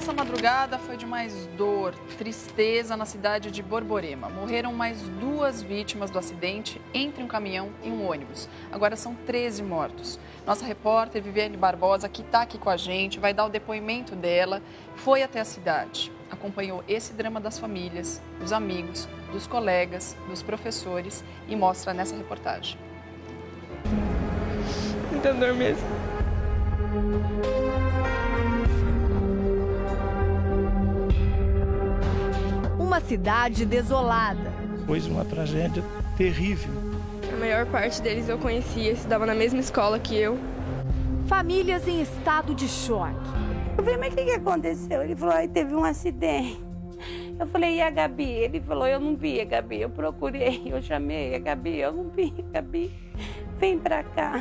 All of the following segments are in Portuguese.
Essa madrugada foi de mais dor, tristeza na cidade de Borborema. Morreram mais 2 vítimas do acidente entre um caminhão e um ônibus. Agora são 13 mortos. Nossa repórter Viviane Barbosa, que está aqui com a gente, vai dar o depoimento dela, foi até a cidade. Acompanhou esse drama das famílias, dos amigos, dos colegas, dos professores e mostra nessa reportagem. Muita dor mesmo. Uma cidade desolada. Foi uma tragédia terrível. A maior parte deles eu conhecia, estudava na mesma escola que eu. Famílias em estado de choque. Eu falei, mas o que aconteceu? Ele falou, aí teve um acidente. Eu falei, e a Gabi? Ele falou, eu não vi a Gabi. Eu procurei, eu chamei a Gabi, eu não vi a Gabi. Vem pra cá.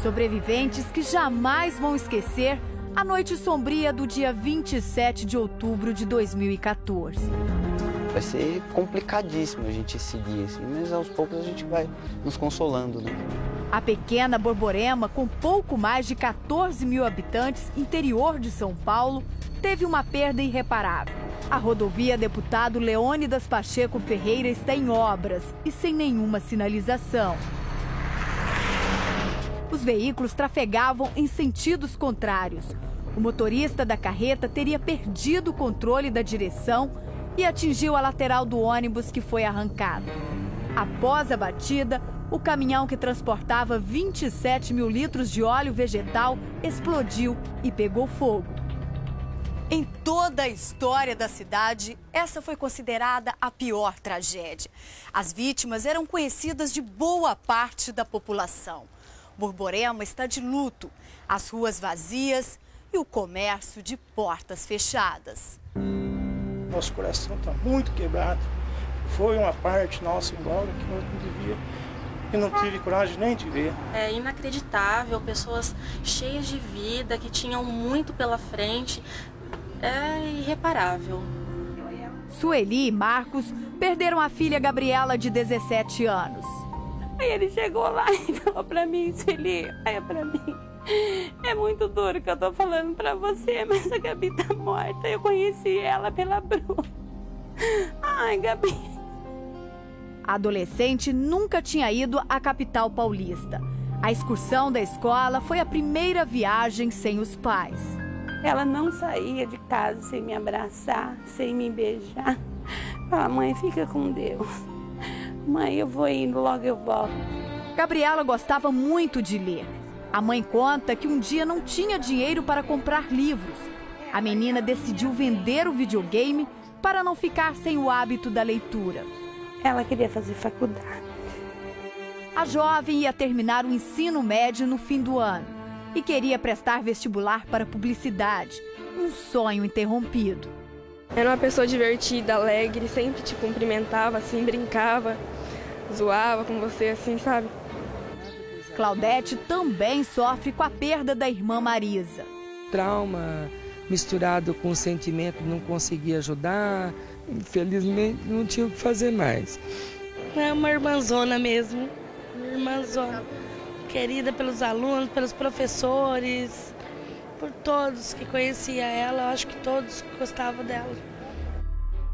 Sobreviventes que jamais vão esquecer a noite sombria do dia 27 de outubro de 2014. Vai ser complicadíssimo a gente seguir assim, mas aos poucos a gente vai nos consolando, né? A pequena Borborema, com pouco mais de 14 mil habitantes, interior de São Paulo, teve uma perda irreparável. A rodovia Deputado Leônidas Pacheco Ferreira está em obras e sem nenhuma sinalização. Os veículos trafegavam em sentidos contrários. O motorista da carreta teria perdido o controle da direção e atingiu a lateral do ônibus, que foi arrancado. Após a batida, o caminhão que transportava 27 mil litros de óleo vegetal explodiu e pegou fogo. Em toda a história da cidade, essa foi considerada a pior tragédia. As vítimas eram conhecidas de boa parte da população. Borborema está de luto, as ruas vazias e o comércio de portas fechadas. Nosso coração está muito quebrado. Foi uma parte nossa embora que nós não devia. E não tive coragem nem de ver. É inacreditável, pessoas cheias de vida, que tinham muito pela frente. É irreparável. Sueli e Marcos perderam a filha Gabriela, de 17 anos. Aí ele chegou lá e falou pra mim, Sueli, olha pra mim. É muito duro que eu tô falando pra você, mas a Gabi tá morta. Eu conheci ela pela Bruna. Ai, Gabi. A adolescente nunca tinha ido à capital paulista. A excursão da escola foi a primeira viagem sem os pais. Ela não saía de casa sem me abraçar, sem me beijar. Fala, mãe, fica com Deus. Mãe, eu vou indo, logo eu volto. Gabriela gostava muito de ler. A mãe conta que um dia não tinha dinheiro para comprar livros. A menina decidiu vender o videogame para não ficar sem o hábito da leitura. Ela queria fazer faculdade. A jovem ia terminar o ensino médio no fim do ano e queria prestar vestibular para publicidade, um sonho interrompido. Era uma pessoa divertida, alegre, sempre te cumprimentava, assim, brincava, zoava com você, assim, sabe? Claudete também sofre com a perda da irmã Marisa. Trauma misturado com o sentimento de não conseguir ajudar, infelizmente não tinha o que fazer mais. É uma irmãzona mesmo, uma irmãzona, querida pelos alunos, pelos professores, por todos que conheciam ela, eu acho que todos gostavam dela.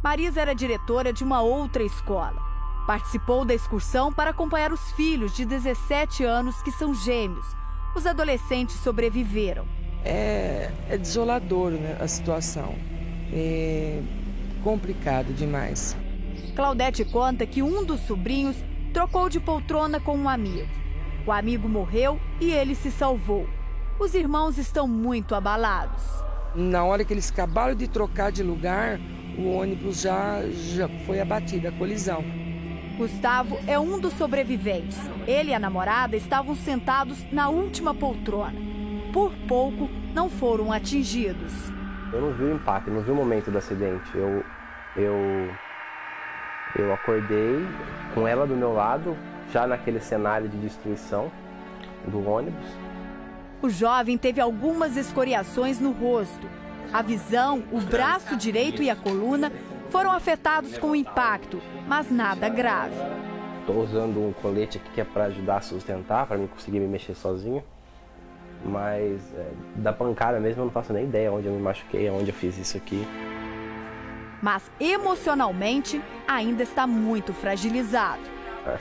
Marisa era diretora de uma outra escola. Participou da excursão para acompanhar os filhos de 17 anos que são gêmeos. Os adolescentes sobreviveram. É desolador, né, a situação. É complicado demais. Claudete conta que um dos sobrinhos trocou de poltrona com um amigo. O amigo morreu e ele se salvou. Os irmãos estão muito abalados. Na hora que eles acabaram de trocar de lugar, o ônibus já foi abatido, a colisão. Gustavo é um dos sobreviventes. Ele e a namorada estavam sentados na última poltrona. Por pouco, não foram atingidos. Eu não vi o impacto, não vi o momento do acidente. Eu acordei com ela do meu lado, já naquele cenário de destruição do ônibus. O jovem teve algumas escoriações no rosto. A visão, o braço direito e a coluna foram afetados com o impacto, mas nada grave. Estou usando um colete aqui que é para ajudar a sustentar, para mim conseguir me mexer sozinho. Mas da pancada mesmo eu não faço nem ideia onde eu me machuquei, onde eu fiz isso aqui. Mas emocionalmente ainda está muito fragilizado.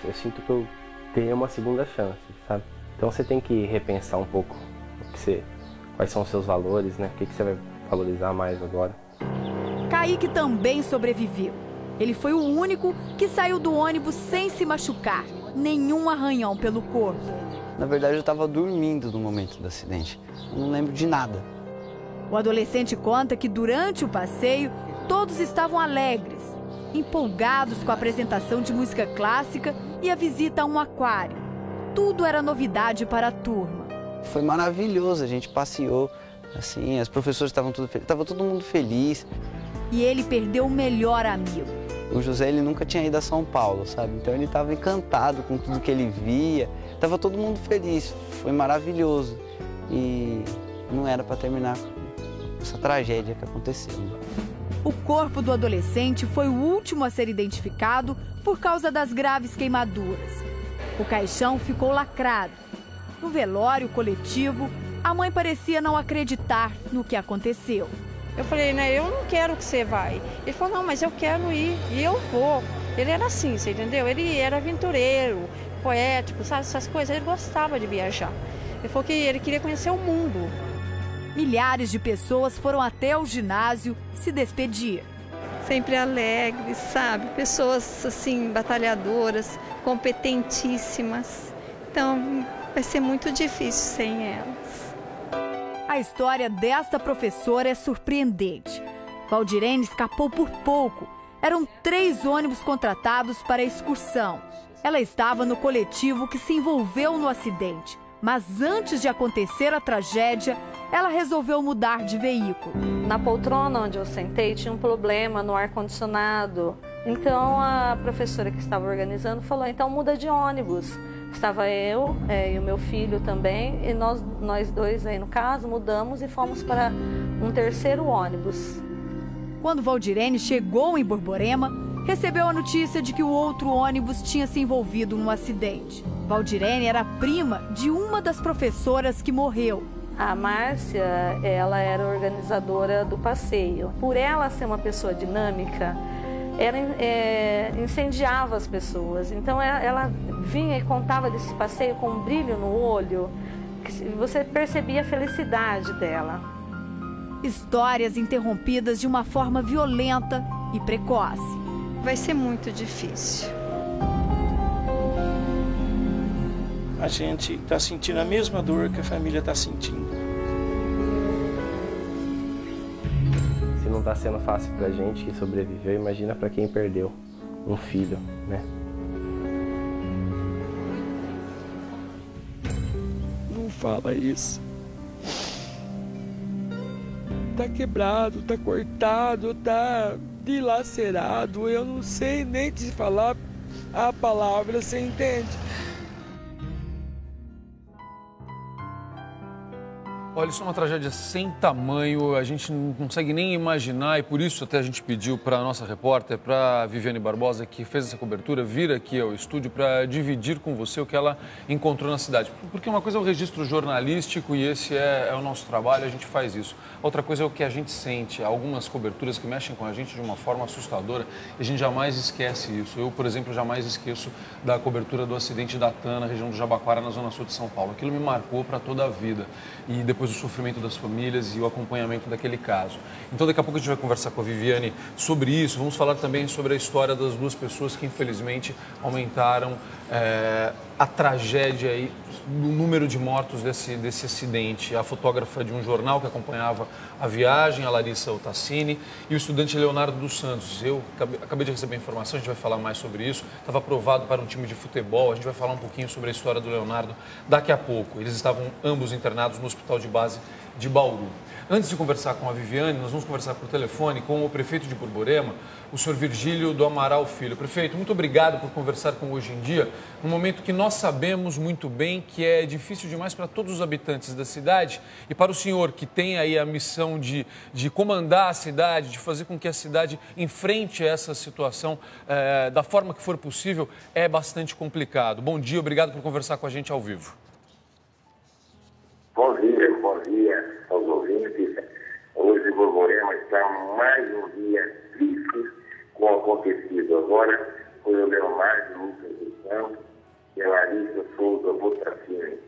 Eu sinto que eu tenho uma segunda chance, sabe? Então você tem que repensar um pouco quais são os seus valores, né? O que você vai valorizar mais agora. Kaique também sobreviveu. Ele foi o único que saiu do ônibus sem se machucar, nenhum arranhão pelo corpo. Na verdade, eu estava dormindo no momento do acidente. Eu não lembro de nada. O adolescente conta que durante o passeio, todos estavam alegres, empolgados com a apresentação de música clássica e a visita a um aquário. Tudo era novidade para a turma. Foi maravilhoso, a gente passeou, assim, as professoras estavam tudo felizes, estava todo mundo feliz. E ele perdeu o melhor amigo. O José, ele nunca tinha ido a São Paulo, sabe? Então ele estava encantado com tudo que ele via. Tava todo mundo feliz, foi maravilhoso. E não era para terminar com essa tragédia que aconteceu. O corpo do adolescente foi o último a ser identificado por causa das graves queimaduras. O caixão ficou lacrado. No velório coletivo, a mãe parecia não acreditar no que aconteceu. Eu falei, né, eu não quero que você vá. Ele falou, não, mas eu quero ir e eu vou. Ele era assim, você entendeu? Ele era aventureiro, poético, sabe, essas coisas. Ele gostava de viajar. Ele falou que ele queria conhecer o mundo. Milhares de pessoas foram até o ginásio se despedir. Sempre alegres, sabe? Pessoas, assim, batalhadoras, competentíssimas. Então, vai ser muito difícil sem elas. A história desta professora é surpreendente. Valdirene escapou por pouco. Eram 3 ônibus contratados para a excursão. Ela estava no coletivo que se envolveu no acidente. Mas antes de acontecer a tragédia, ela resolveu mudar de veículo. Na poltrona onde eu sentei tinha um problema no ar-condicionado. Então a professora que estava organizando falou, então muda de ônibus. Estava eu e o meu filho também, e nós dois aí no caso mudamos e fomos para um 3º ônibus. Quando Valdirene chegou em Borborema, recebeu a notícia de que o outro ônibus tinha se envolvido no acidente. Valdirene era prima de uma das professoras que morreu. A Márcia, ela era organizadora do passeio. Por ela ser uma pessoa dinâmica, ela incendiava as pessoas. Então ela vinha e contava desse passeio com um brilho no olho, que você percebia a felicidade dela. Histórias interrompidas de uma forma violenta e precoce. Vai ser muito difícil. A gente está sentindo a mesma dor que a família está sentindo. Se não está sendo fácil para a gente que sobreviveu, imagina para quem perdeu um filho, né? Não fala isso. Tá quebrado, tá cortado, tá dilacerado. Eu não sei nem te falar a palavra, você entende? Olha, isso é uma tragédia sem tamanho, a gente não consegue nem imaginar e por isso até a gente pediu para a nossa repórter, para a Viviane Barbosa, que fez essa cobertura, vir aqui ao estúdio para dividir com você o que ela encontrou na cidade. Porque uma coisa é o registro jornalístico e esse é o nosso trabalho, a gente faz isso. Outra coisa é o que a gente sente, algumas coberturas que mexem com a gente de uma forma assustadora e a gente jamais esquece isso. Eu, por exemplo, jamais esqueço da cobertura do acidente da TAM na região do Jabaquara, na zona sul de São Paulo. Aquilo me marcou para toda a vida. E depois o sofrimento das famílias e o acompanhamento daquele caso. Então daqui a pouco a gente vai conversar com a Viviane sobre isso, vamos falar também sobre a história das 2 pessoas que infelizmente aumentaram a tragédia e o número de mortos desse acidente. A fotógrafa de um jornal que acompanhava a viagem, a Larissa Otassini, e o estudante Leonardo dos Santos. Eu acabei de receber a informação, a gente vai falar mais sobre isso. Estava aprovado para um time de futebol, a gente vai falar um pouquinho sobre a história do Leonardo daqui a pouco. Eles estavam ambos internados no Hospital de Base de Bauru. Antes de conversar com a Viviane, nós vamos conversar por telefone com o prefeito de Borborema, o senhor Virgílio do Amaral Filho. Prefeito, muito obrigado por conversar com Hoje em Dia, num momento que nós sabemos muito bem que é difícil demais para todos os habitantes da cidade e para o senhor que tem aí a missão de comandar a cidade, de fazer com que a cidade enfrente essa situação da forma que for possível, é bastante complicado. Bom dia, obrigado por conversar com a gente ao vivo. Bom dia aos ouvintes. Hoje Borborema está mais um dia triste com o acontecido. Agora foi o Leomar Lucas dos Santos e a Larissa Souza Botacini,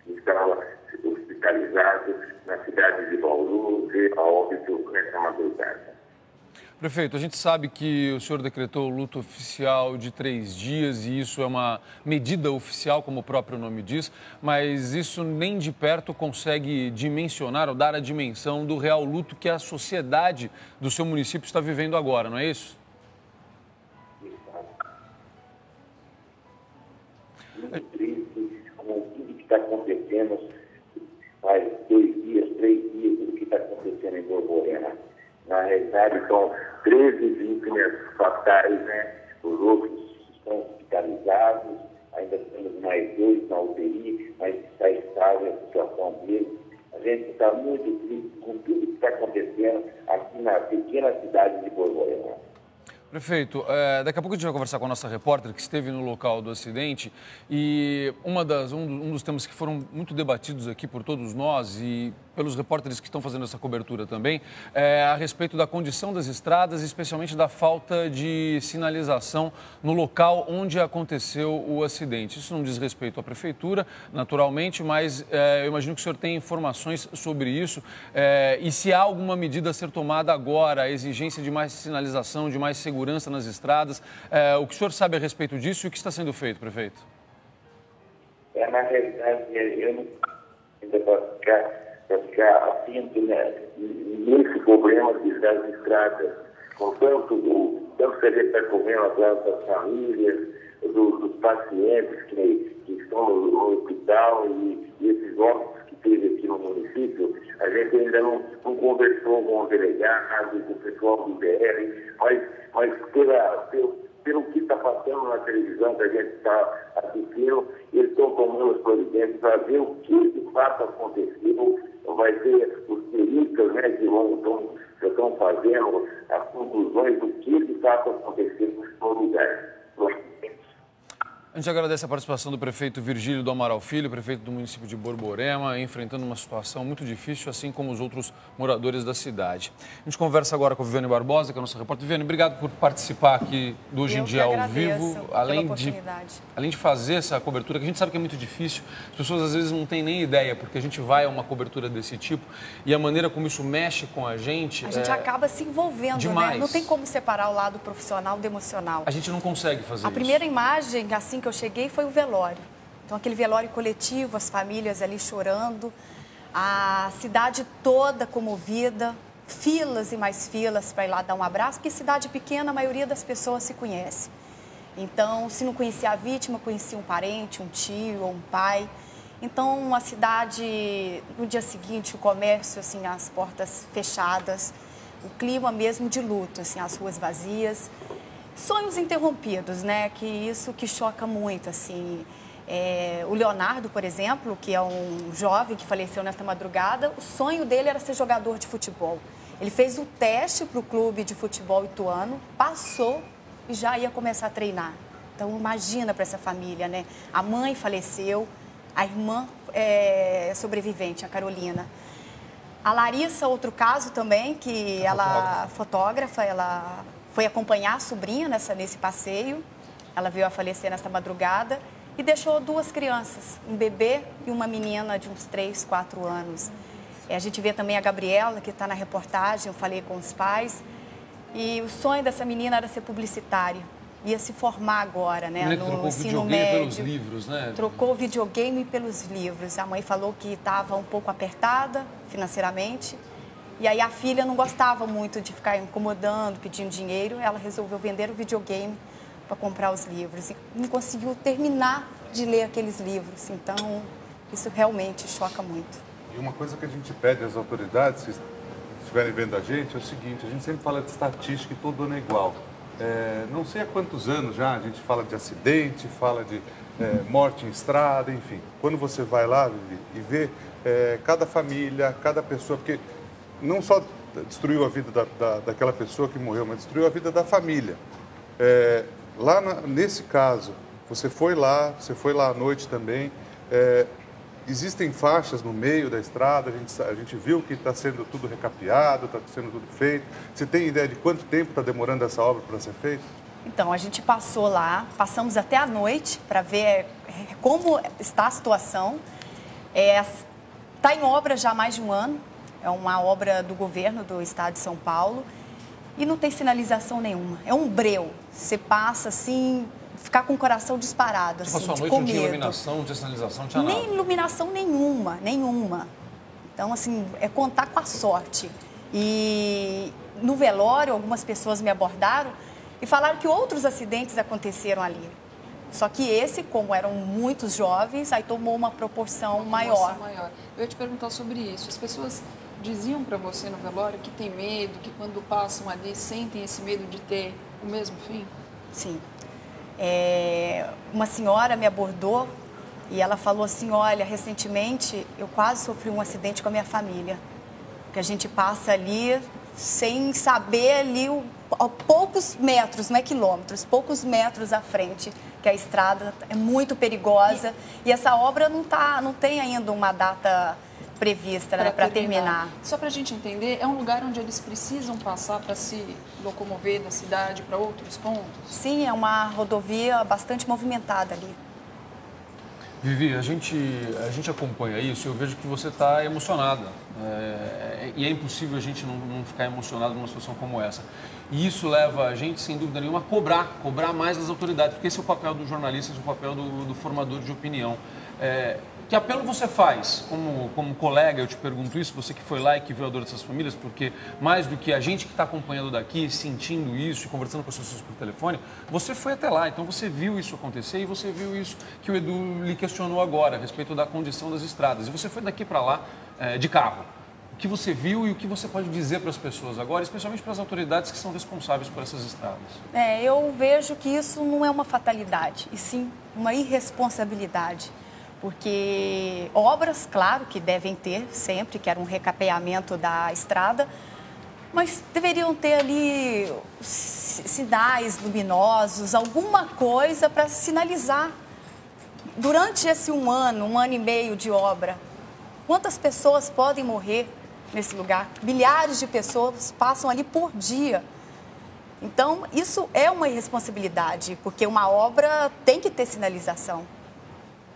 que estava hospitalizado na cidade de Bauru, veio a óbito nessa madrugada. Prefeito, a gente sabe que o senhor decretou o luto oficial de 3 dias e isso é uma medida oficial, como o próprio nome diz, mas isso nem de perto consegue dimensionar ou dar a dimensão do real luto que a sociedade do seu município está vivendo agora, não é isso? Muito triste com tudo que está acontecendo, faz 2 dias, 3 dias, do que está acontecendo em Borborema. Na realidade, são 13 vítimas fatais, né? Os outros estão hospitalizados, ainda temos mais 2 na UTI, mas está estável a situação deles. A gente está muito triste com tudo que está acontecendo aqui na pequena cidade de Borborema. Prefeito, daqui a pouco a gente vai conversar com a nossa repórter que esteve no local do acidente e um dos temas que foram muito debatidos aqui por todos nós e pelos repórteres que estão fazendo essa cobertura também, a respeito da condição das estradas, especialmente da falta de sinalização no local onde aconteceu o acidente. Isso não diz respeito à prefeitura, naturalmente, mas eu imagino que o senhor tem informações sobre isso e se há alguma medida a ser tomada agora, a exigência de mais sinalização, de mais segurança nas estradas. O que o senhor sabe a respeito disso e o que está sendo feito, prefeito? Na realidade, eu não ainda para ficar atento, né, nesse problema das estradas, com tanto que a gente está correndo atrás das famílias, dos pacientes que estão no hospital e esses óbitos que teve aqui no município, a gente ainda não conversou com o delegado, com o pessoal do BR, mas pelo que está passando na televisão que a gente está assistindo, eles estão tomando as providências para ver o que de fato aconteceu. Vai ser os peritos, né, que estão fazendo as conclusões do que de fato aconteceu no lugar. A gente agradece a participação do prefeito Virgílio do Amaral Filho, prefeito do município de Borborema, enfrentando uma situação muito difícil, assim como os outros moradores da cidade. A gente conversa agora com a Viviane Barbosa, que é a nossa repórter. Viviane, obrigado por participar aqui do Hoje em Dia ao Vivo. Além de fazer essa cobertura, que a gente sabe que é muito difícil, as pessoas às vezes não têm nem ideia, porque a gente vai a uma cobertura desse tipo e a maneira como isso mexe com a gente... A gente acaba se envolvendo, demais. Né? Não tem como separar o lado profissional do emocional. A gente não consegue fazer isso. A primeira imagem, assim que eu cheguei, foi o velório. Então, aquele velório coletivo, as famílias ali chorando, a cidade toda comovida, filas e mais filas para ir lá dar um abraço, porque cidade pequena, a maioria das pessoas se conhece. Então, se não conhecia a vítima, conhecia um parente, um tio ou um pai. Então, a cidade, no dia seguinte, o comércio, assim, as portas fechadas, o clima mesmo de luto, assim, as ruas vazias. Sonhos interrompidos, né? Que isso que choca muito, assim. O Leonardo, por exemplo, que é um jovem que faleceu nesta madrugada, o sonho dele era ser jogador de futebol. Ele fez o teste para o clube de futebol Ituano, passou e já ia começar a treinar. Então, imagina para essa família, né? A mãe faleceu, a irmã é sobrevivente, a Carolina. A Larissa, outro caso também, que ela, fotógrafa, ela foi acompanhar a sobrinha nesse passeio. Ela veio a falecer nesta madrugada e deixou 2 crianças, um bebê e uma menina de uns 3, 4 anos. A gente vê também a Gabriela, que está na reportagem, eu falei com os pais. E o sonho dessa menina era ser publicitária. Ia se formar agora, né, no ensino médio. Pelos livros, né? Trocou o videogame pelos livros. A mãe falou que estava um pouco apertada financeiramente. E aí a filha não gostava muito de ficar incomodando, pedindo dinheiro. Ela resolveu vender o videogame para comprar os livros. E não conseguiu terminar de ler aqueles livros. Então, isso realmente choca muito. E uma coisa que a gente pede às autoridades, se estiverem vendo a gente, é o seguinte: a gente sempre fala de estatística e todo ano é igual. Não sei há quantos anos já a gente fala de acidente, fala de morte em estrada, enfim. Quando você vai lá, Vivi, e vê cada família, cada pessoa, porque não só destruiu a vida daquela pessoa que morreu, mas destruiu a vida da família. Nesse caso, você foi lá à noite também, existem faixas no meio da estrada, a gente viu que está sendo tudo recapeado, está sendo tudo feito. Você tem ideia de quanto tempo está demorando essa obra para ser feita? Então, a gente passou lá, passamos até a noite para ver como está a situação. Está em obra já há mais de um ano, é uma obra do governo do estado de São Paulo e não tem sinalização nenhuma. É um breu, você passa assim, ficar com o coração disparado, assim, passou a noite, não tinha iluminação, não tinha sinalização, não tinha nada. Nem iluminação nenhuma. Então, assim, é contar com a sorte. E no velório, algumas pessoas me abordaram e falaram que outros acidentes aconteceram ali. Só que esse, como eram muitos jovens, aí tomou uma proporção maior. Eu ia te perguntar sobre isso. As pessoas diziam para você no velório que tem medo, que quando passam ali sentem esse medo de ter o mesmo fim? Sim. Uma senhora me abordou e ela falou assim, olha, recentemente eu quase sofri um acidente com a minha família. Que a gente passa ali sem saber ali a poucos metros, não é quilômetros, poucos metros à frente, que a estrada é muito perigosa e essa obra não tem ainda uma data prevista, né, para terminar. Só para a gente entender, é um lugar onde eles precisam passar para se locomover da cidade para outros pontos? Sim, é uma rodovia bastante movimentada ali. Vivi, a gente acompanha isso e eu vejo que você está emocionada. E é impossível a gente não ficar emocionado numa situação como essa. E isso leva a gente, sem dúvida nenhuma, a cobrar mais das autoridades, porque esse é o papel do jornalista, esse é o papel do formador de opinião. Que apelo você faz como colega, eu te pergunto isso, você que foi lá e que viu a dor dessas famílias, porque mais do que a gente que está acompanhando daqui, sentindo isso e conversando com as pessoas por telefone, você foi até lá, então você viu isso acontecer e você viu isso que o Edu lhe questionou agora, a respeito da condição das estradas. E você foi daqui para lá de carro. O que você viu e o que você pode dizer para as pessoas agora, especialmente para as autoridades que são responsáveis por essas estradas? Eu vejo que isso não é uma fatalidade, e sim uma irresponsabilidade. Porque obras, claro, que devem ter sempre, que era um recapeamento da estrada, mas deveriam ter ali sinais luminosos, alguma coisa para sinalizar. Durante esse um ano e meio de obra, quantas pessoas podem morrer nesse lugar? Milhares de pessoas passam ali por dia. Então, isso é uma irresponsabilidade, porque uma obra tem que ter sinalização.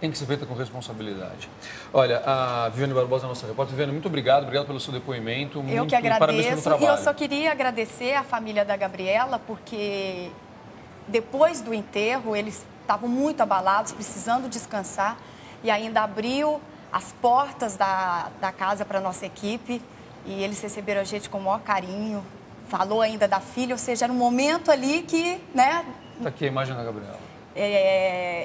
Tem que ser feita com responsabilidade. Olha, a Viviane Barbosa, a nossa repórter. Viviane, muito obrigado pelo seu depoimento. Eu que agradeço. Parabéns pelo trabalho. E eu só queria agradecer à família da Gabriela, porque depois do enterro, eles estavam muito abalados, precisando descansar, e ainda abriu as portas da casa para a nossa equipe, e eles receberam a gente com o maior carinho, falou ainda da filha, ou seja, era um momento ali que, né... Está aqui a imagem da Gabriela.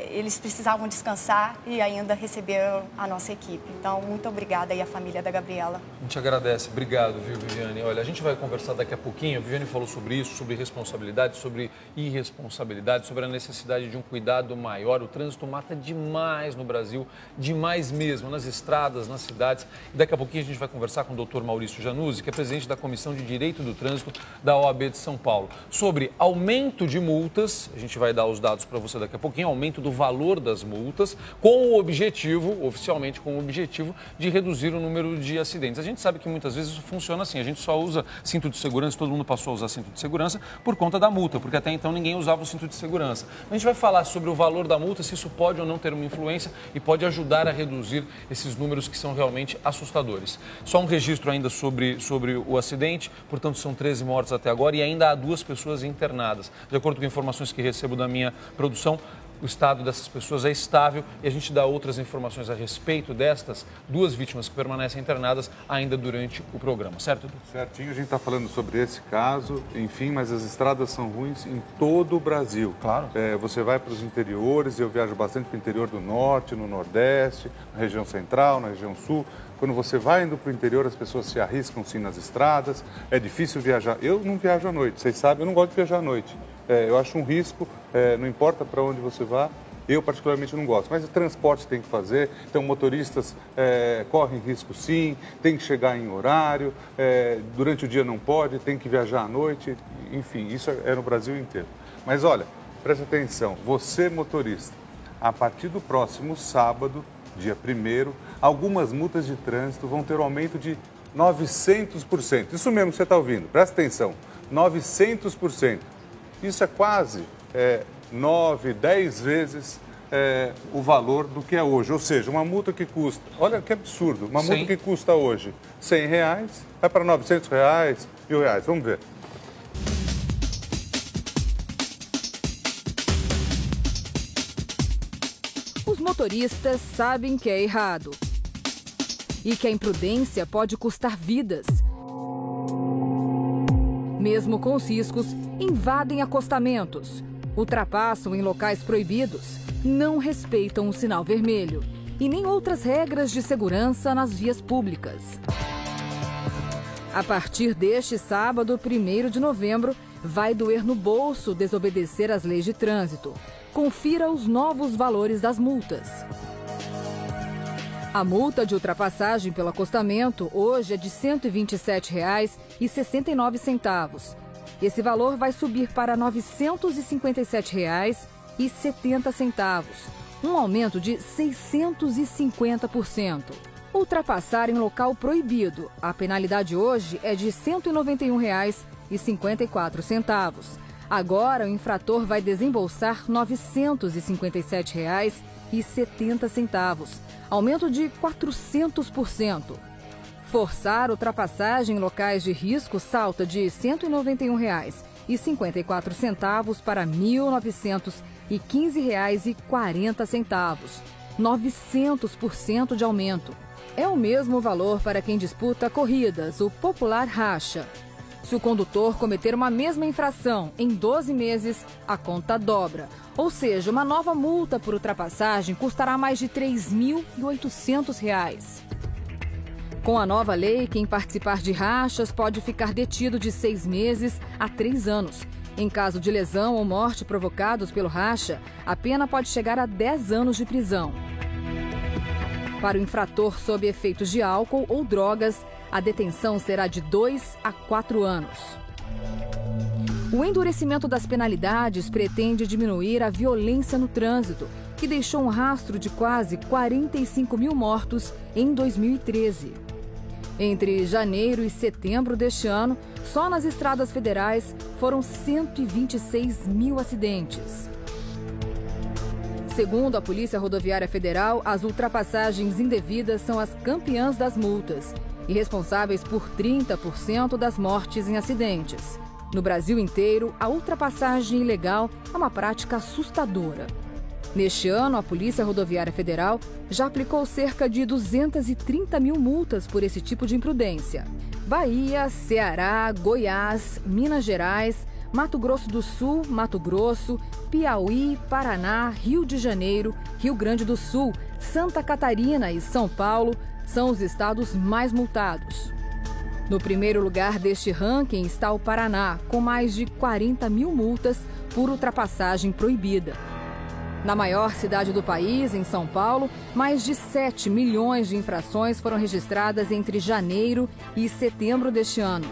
Eles precisavam descansar e ainda receberam a nossa equipe. Então, muito obrigada aí à família da Gabriela. A gente agradece. Obrigado, viu, Viviane? Olha, a gente vai conversar daqui a pouquinho. A Viviane falou sobre isso, sobre responsabilidade, sobre irresponsabilidade, sobre a necessidade de um cuidado maior. O trânsito mata demais no Brasil, demais mesmo, nas estradas, nas cidades. E daqui a pouquinho a gente vai conversar com o Dr. Maurício Januzzi, que é presidente da Comissão de Direito do Trânsito da OAB de São Paulo, sobre aumento de multas. A gente vai dar os dados para você daqui a pouquinho, aumento do valor das multas, com o objetivo, oficialmente com o objetivo, de reduzir o número de acidentes. A gente sabe que muitas vezes isso funciona assim, a gente só usa cinto de segurança, todo mundo passou a usar cinto de segurança por conta da multa, porque até então ninguém usava o cinto de segurança. A gente vai falar sobre o valor da multa, se isso pode ou não ter uma influência e pode ajudar a reduzir esses números que são realmente assustadores. Só um registro ainda sobre o acidente, portanto são 13 mortos até agora e ainda há 2 pessoas internadas. De acordo com informações que recebo da minha produção, o estado dessas pessoas é estável e a gente dá outras informações a respeito destas 2 vítimas que permanecem internadas ainda durante o programa, certo, Edu? Certinho, a gente está falando sobre esse caso, enfim, mas as estradas são ruins em todo o Brasil. Claro. Você vai para os interiores, eu viajo bastante para o interior do norte, no nordeste, na região central, na região sul. Quando você vai indo para o interior, as pessoas se arriscam sim nas estradas, é difícil viajar. Eu não viajo à noite, vocês sabem, eu não gosto de viajar à noite. Eu acho um risco, não importa para onde você vá, eu particularmente não gosto. Mas o transporte tem que fazer, então motoristas correm risco sim, tem que chegar em horário, durante o dia não pode, tem que viajar à noite, enfim, isso é no Brasil inteiro. Mas olha, preste atenção, você motorista, a partir do próximo sábado, dia 1º, algumas multas de trânsito vão ter um aumento de 900%. Isso mesmo que você está ouvindo, presta atenção, 900%. Isso é quase 9, 10 vezes o valor do que é hoje. Ou seja, uma multa que custa, olha que absurdo, uma multa que custa hoje R$100, vai para R$900, R$1.000. Vamos ver. Os motoristas sabem que é errado e que a imprudência pode custar vidas. Mesmo com os riscos, invadem acostamentos, ultrapassam em locais proibidos, não respeitam o sinal vermelho e nem outras regras de segurança nas vias públicas. A partir deste sábado, 1º de novembro, vai doer no bolso desobedecer às leis de trânsito. Confira os novos valores das multas. A multa de ultrapassagem pelo acostamento hoje é de R$ 127,69. Esse valor vai subir para R$ 957,70, um aumento de 650%. Ultrapassar em local proibido, a penalidade hoje é de R$ 191,54. Agora, o infrator vai desembolsar R$ 957,70, aumento de 400%. Forçar ultrapassagem em locais de risco salta de R$ 191,54 para R$ 1.915,40. 900% de aumento. É o mesmo valor para quem disputa corridas, o popular racha. Se o condutor cometer uma mesma infração em 12 meses, a conta dobra. Ou seja, uma nova multa por ultrapassagem custará mais de R$ 3.800. Com a nova lei, quem participar de rachas pode ficar detido de 6 meses a 3 anos. Em caso de lesão ou morte provocados pelo racha, a pena pode chegar a 10 anos de prisão. Para o infrator sob efeitos de álcool ou drogas, a detenção será de 2 a 4 anos. O endurecimento das penalidades pretende diminuir a violência no trânsito, que deixou um rastro de quase 45 mil mortos em 2013. Entre janeiro e setembro deste ano, só nas estradas federais foram 126 mil acidentes. Segundo a Polícia Rodoviária Federal, as ultrapassagens indevidas são as campeãs das multas e responsáveis por 30% das mortes em acidentes. No Brasil inteiro, a ultrapassagem ilegal é uma prática assustadora. Neste ano, a Polícia Rodoviária Federal já aplicou cerca de 230 mil multas por esse tipo de imprudência. Bahia, Ceará, Goiás, Minas Gerais, Mato Grosso do Sul, Mato Grosso, Piauí, Paraná, Rio de Janeiro, Rio Grande do Sul, Santa Catarina e São Paulo são os estados mais multados. No primeiro lugar deste ranking está o Paraná, com mais de 40 mil multas por ultrapassagem proibida. Na maior cidade do país, em São Paulo, mais de 7 milhões de infrações foram registradas entre janeiro e setembro deste ano.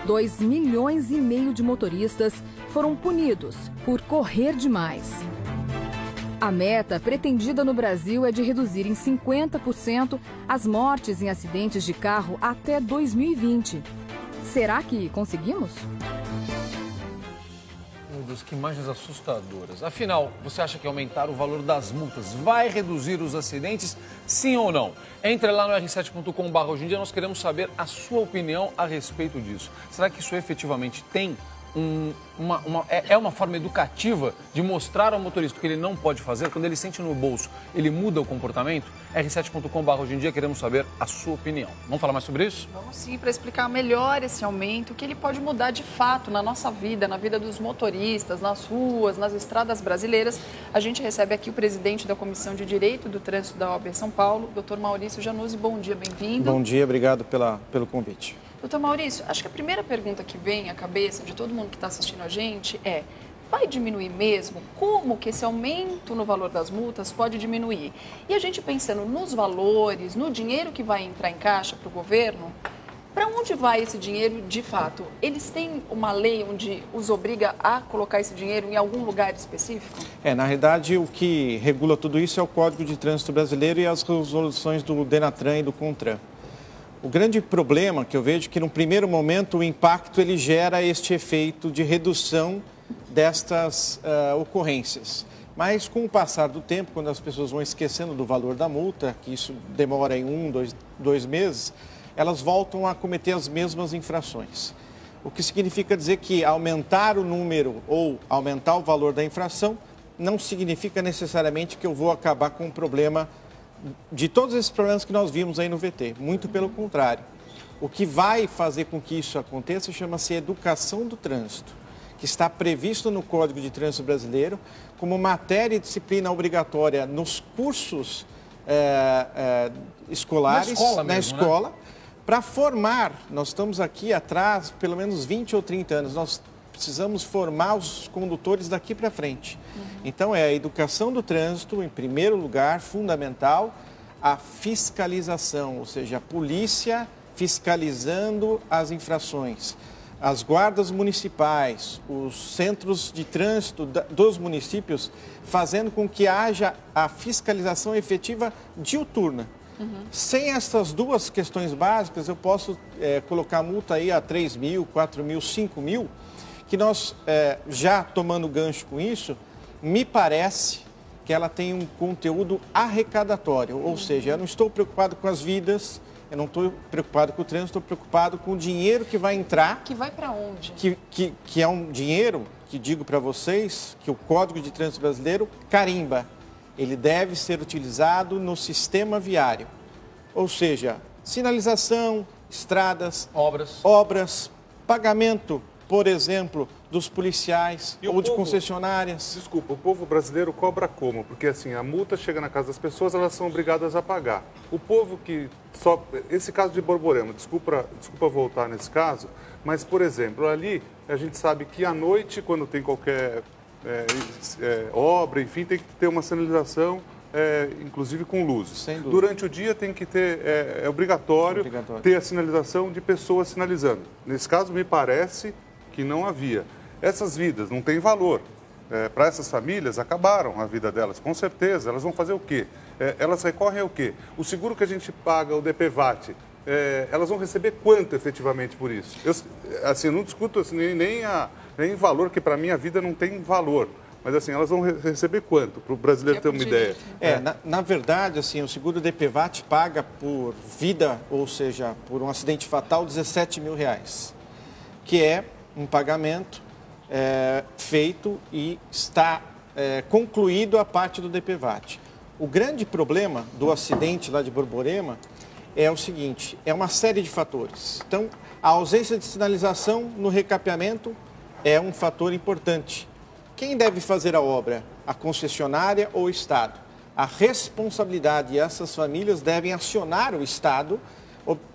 2,5 milhões de motoristas foram punidos por correr demais. A meta pretendida no Brasil é de reduzir em 50% as mortes em acidentes de carro até 2020. Será que conseguimos? Meu Deus, que imagens assustadoras. Afinal, você acha que aumentar o valor das multas vai reduzir os acidentes? Sim ou não? Entre lá no r7.com.br. Hoje em dia nós queremos saber a sua opinião a respeito disso. Será que isso efetivamente tem uma forma educativa de mostrar ao motorista o que ele não pode fazer? Quando ele sente no bolso, ele muda o comportamento? r7.com.br. Hoje em dia queremos saber a sua opinião. Vamos falar mais sobre isso? Vamos sim, para explicar melhor esse aumento, o que ele pode mudar de fato na nossa vida, na vida dos motoristas, nas ruas, nas estradas brasileiras. A gente recebe aqui o presidente da Comissão de Direito do Trânsito da OAB São Paulo, Dr. Maurício Januzzi. Bom dia, bem-vindo. Bom dia, obrigado pelo convite. Doutor Maurício, acho que a primeira pergunta que vem à cabeça de todo mundo que está assistindo a gente é: vai diminuir mesmo? Como que esse aumento no valor das multas pode diminuir? E a gente pensando nos valores, no dinheiro que vai entrar em caixa para o governo, Para onde vai esse dinheiro de fato? Eles têm uma lei onde os obriga a colocar esse dinheiro em algum lugar específico? Na realidade, o que regula tudo isso é o Código de Trânsito Brasileiro e as resoluções do Denatran e do CONTRAN. O grande problema que eu vejo é que, no primeiro momento, o impacto ele gera este efeito de redução destas ocorrências. Mas, com o passar do tempo, quando as pessoas vão esquecendo do valor da multa, que isso demora em 2 meses, elas voltam a cometer as mesmas infrações. O que significa dizer que aumentar o número ou aumentar o valor da infração não significa necessariamente que eu vou acabar com o problema de todos esses problemas que nós vimos aí no VT. Muito pelo contrário. O que vai fazer com que isso aconteça chama-se educação do trânsito, que está previsto no Código de Trânsito Brasileiro como matéria e disciplina obrigatória nos cursos escolares, na escola, né? Para formar, nós estamos aqui atrás, pelo menos 20 ou 30 anos, nós precisamos formar os condutores daqui para frente. Então, é a educação do trânsito, em primeiro lugar, fundamental, a fiscalização, ou seja, a polícia fiscalizando as infrações, as guardas municipais, os centros de trânsito dos municípios, fazendo com que haja a fiscalização efetiva diuturna. Sem essas duas questões básicas, eu posso colocar multa aí a 3 mil, 4 mil, 5 mil, que nós, já tomando gancho com isso, me parece que ela tem um conteúdo arrecadatório, ou seja, eu não estou preocupado com as vidas, eu não estou preocupado com o trânsito, estou preocupado com o dinheiro que vai entrar. Que vai para onde? Que é um dinheiro, que digo para vocês, que o Código de Trânsito Brasileiro carimba. Ele deve ser utilizado no sistema viário, ou seja, sinalização, estradas, obras, pagamento, por exemplo, dos policiais ou de concessionárias. Desculpa, o povo brasileiro cobra como? Porque assim, a multa chega na casa das pessoas, elas são obrigadas a pagar. O povo que só... Esse caso de Borborema, desculpa voltar nesse caso, mas, por exemplo, ali a gente sabe que à noite, quando tem qualquer obra, enfim, tem que ter uma sinalização, inclusive com luzes. Durante o dia tem que ter, é obrigatório ter a sinalização de pessoas sinalizando. Nesse caso, me parece que não havia. Essas vidas não têm valor. Para essas famílias, acabaram a vida delas, com certeza. Elas vão fazer o quê? Elas recorrem ao quê? O seguro que a gente paga, o DPVAT, elas vão receber quanto efetivamente por isso? Eu não discuto assim, nem valor, que para mim a vida não tem valor. Mas assim, elas vão receber quanto? Para o brasileiro ter uma ideia. Na verdade, assim, o seguro DPVAT paga por vida, ou seja, por um acidente fatal, R$17 mil, que é um pagamento feito e está concluído a parte do DPVAT. O grande problema do acidente lá de Borborema é o seguinte, é uma série de fatores. Então, a ausência de sinalização no recapeamento é um fator importante. Quem deve fazer a obra? A concessionária ou o Estado? A responsabilidade, e essas famílias devem acionar o Estado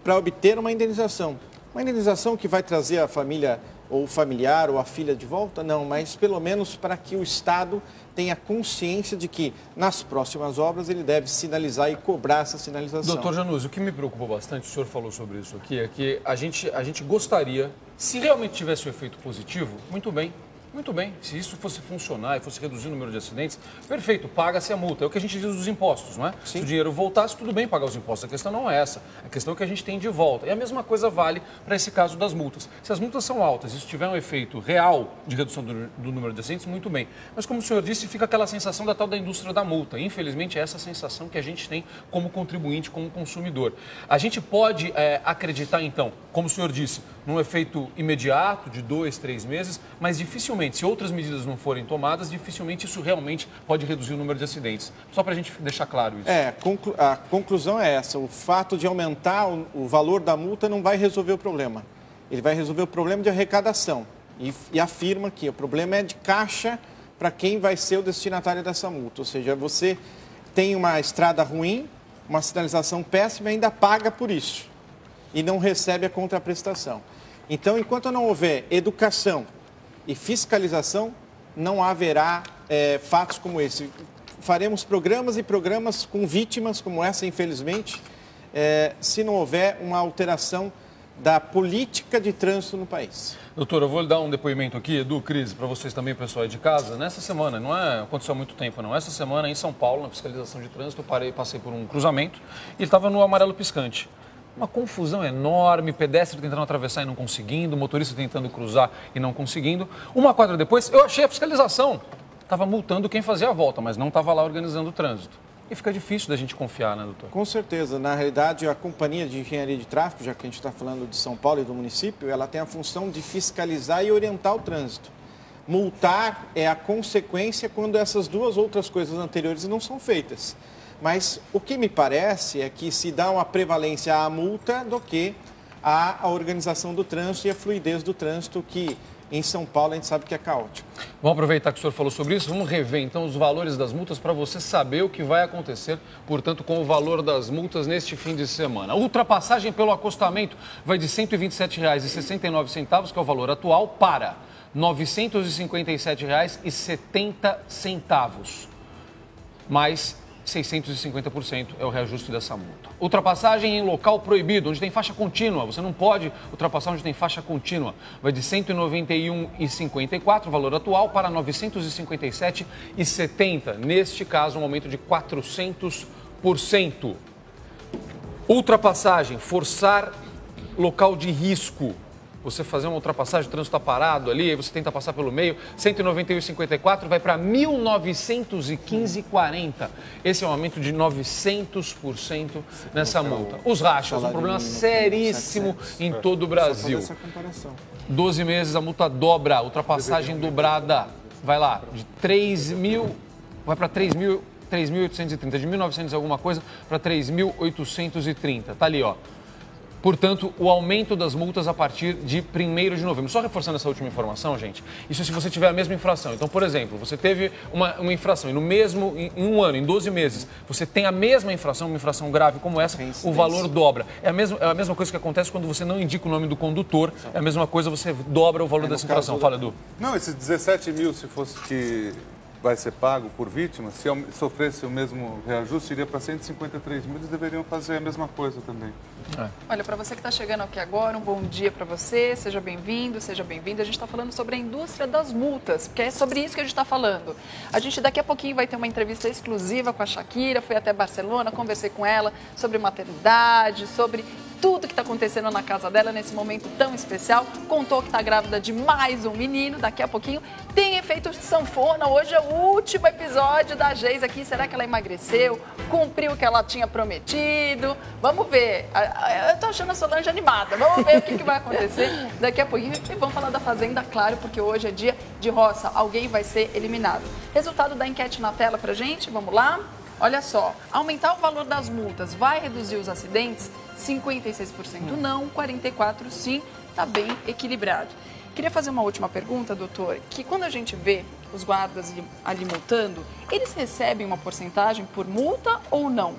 para obter uma indenização. Uma indenização que vai trazer a família ou o familiar ou a filha de volta? Não, mas pelo menos para que o Estado tenha consciência de que nas próximas obras ele deve sinalizar e cobrar essa sinalização. Doutor Januzzi, o que me preocupa bastante, o senhor falou sobre isso aqui, é que a gente gostaria, se realmente tivesse um efeito positivo, muito bem. Muito bem, se isso fosse funcionar e fosse reduzir o número de acidentes, perfeito, paga-se a multa. É o que a gente diz dos impostos, não é? Sim. Se o dinheiro voltasse, tudo bem pagar os impostos. A questão não é essa. A questão é que a gente tem de volta. E a mesma coisa vale para esse caso das multas. Se as multas são altas e isso tiver um efeito real de redução do número de acidentes, muito bem. Mas como o senhor disse, fica aquela sensação da tal da indústria da multa. Infelizmente, é essa sensação que a gente tem como contribuinte, como consumidor. A gente pode acreditar, então, como o senhor disse, num efeito imediato de 2, 3 meses, mas dificilmente, se outras medidas não forem tomadas, dificilmente isso realmente pode reduzir o número de acidentes. Só para a gente deixar claro isso. A conclusão é essa. O fato de aumentar o valor da multa não vai resolver o problema. Ele vai resolver o problema de arrecadação. E afirma que o problema é de caixa para quem vai ser o destinatário dessa multa. Ou seja, você tem uma estrada ruim, uma sinalização péssima e ainda paga por isso. E não recebe a contraprestação. Então, enquanto não houver educação e fiscalização, não haverá fatos como esse. Faremos programas e programas com vítimas como essa, infelizmente, se não houver uma alteração da política de trânsito no país. Doutor, eu vou lhe dar um depoimento aqui, Edu, Cris, para vocês também, pessoal aí de casa. Nessa semana, não aconteceu há muito tempo, não. Essa semana, em São Paulo, na fiscalização de trânsito, eu passei por um cruzamento e ele estava no amarelo piscante. Uma confusão enorme, pedestre tentando atravessar e não conseguindo, motorista tentando cruzar e não conseguindo. Uma quadra depois, eu achei a fiscalização. Estava multando quem fazia a volta, mas não estava lá organizando o trânsito. E fica difícil da gente confiar, né, doutor? Com certeza. Na realidade, a Companhia de Engenharia de Tráfego, já que a gente está falando de São Paulo e do município, ela tem a função de fiscalizar e orientar o trânsito. Multar é a consequência quando essas duas outras coisas anteriores não são feitas. Mas o que me parece é que se dá uma prevalência à multa do que à organização do trânsito e a fluidez do trânsito, que em São Paulo a gente sabe que é caótico. Vamos aproveitar que o senhor falou sobre isso, vamos rever então os valores das multas para você saber o que vai acontecer, portanto, com o valor das multas neste fim de semana. A ultrapassagem pelo acostamento vai de R$ 127,69, que é o valor atual, para R$ 957,70, mais 650% é o reajuste dessa multa. Ultrapassagem em local proibido, onde tem faixa contínua. Você não pode ultrapassar onde tem faixa contínua. Vai de R$ 191,54, o valor atual, para R$ 957,70. Neste caso, um aumento de 400%. Ultrapassagem, forçar local de risco. Você fazer uma ultrapassagem, o trânsito está parado ali, aí você tenta passar pelo meio, R$ 191,54 vai para R$ 1.915,40. Esse é um aumento de 900% nessa multa. Os rachas, um problema seríssimo em todo o Brasil. 12 meses, a multa dobra, ultrapassagem dobrada, vai lá, de 3 mil, vai para 3.830, de 1.900 alguma coisa para 3.830, tá ali, ó. Portanto, o aumento das multas a partir de 1º de novembro. Só reforçando essa última informação, gente, isso se você tiver a mesma infração. Então, por exemplo, você teve uma infração e em um ano, em 12 meses, você tem a mesma infração, uma infração grave como essa, o valor dobra. É a mesma coisa que acontece quando você não indica o nome do condutor, é a mesma coisa, você dobra o valor dessa infração. Fala, Edu. Não, esses 17 mil, se fosse que vai ser pago por vítima, se sofresse o mesmo reajuste, iria para 153 mil, eles deveriam fazer a mesma coisa também. Olha, para você que está chegando aqui agora, um bom dia para você, seja bem-vindo, seja bem-vinda. A gente está falando sobre a indústria das multas, porque é sobre isso que a gente está falando. A gente daqui a pouquinho vai ter uma entrevista exclusiva com a Shakira, fui até Barcelona, conversei com ela sobre maternidade, sobre tudo que está acontecendo na casa dela nesse momento tão especial. Contou que está grávida de mais um menino, daqui a pouquinho tem efeito sanfona. Hoje é o último episódio da Geis aqui. Será que ela emagreceu? Cumpriu o que ela tinha prometido? Vamos ver. Eu tô achando a Solange animada. Vamos ver o que vai acontecer daqui a pouquinho. E vamos falar da Fazenda, claro, porque hoje é dia de roça. Alguém vai ser eliminado. Resultado da enquete na tela pra gente. Vamos lá. Olha só, aumentar o valor das multas vai reduzir os acidentes? 56% não, 44% sim, está bem equilibrado. Queria fazer uma última pergunta, doutor, que quando a gente vê os guardas ali multando, eles recebem uma porcentagem por multa ou não?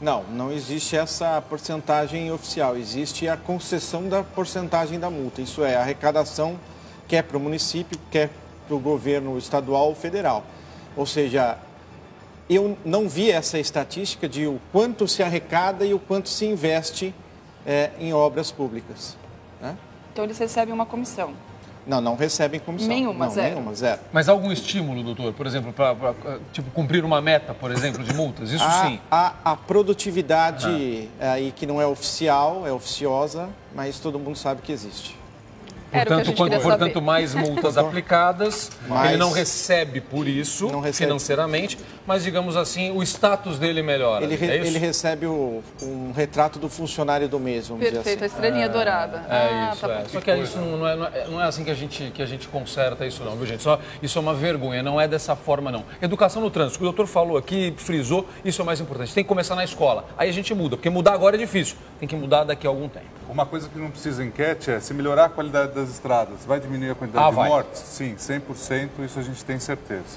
Não, não existe essa porcentagem oficial, existe a concessão da porcentagem da multa, isso é, a arrecadação quer para o município, quer para o governo estadual ou federal. Ou seja, eu não vi essa estatística de o quanto se arrecada e o quanto se investe em obras públicas. Né? Então eles recebem uma comissão? Não, não recebem comissão. Nenhuma, zero? Nenhuma, zero. Mas algum estímulo, doutor, por exemplo, para tipo, cumprir uma meta, por exemplo, de multas? Isso sim? A produtividade aí que não é oficial, é oficiosa, mas todo mundo sabe que existe. Portanto, mais multas aplicadas, ele não recebe por isso, financeiramente, mas, digamos assim, o status dele melhora. Ele recebe um retrato do funcionário do mês, vamos dizer assim. Perfeito, a estrelinha dourada. Isso. Só que isso não é assim que a gente conserta isso não, viu, gente? Isso é uma vergonha, não é dessa forma não. Educação no trânsito, o doutor falou aqui, frisou, isso é o mais importante. Tem que começar na escola, aí a gente muda, porque mudar agora é difícil, tem que mudar daqui a algum tempo. Uma coisa que não precisa enquete é se melhorar a qualidade das estradas, vai diminuir a quantidade de mortes? Sim, 100%, isso a gente tem certeza.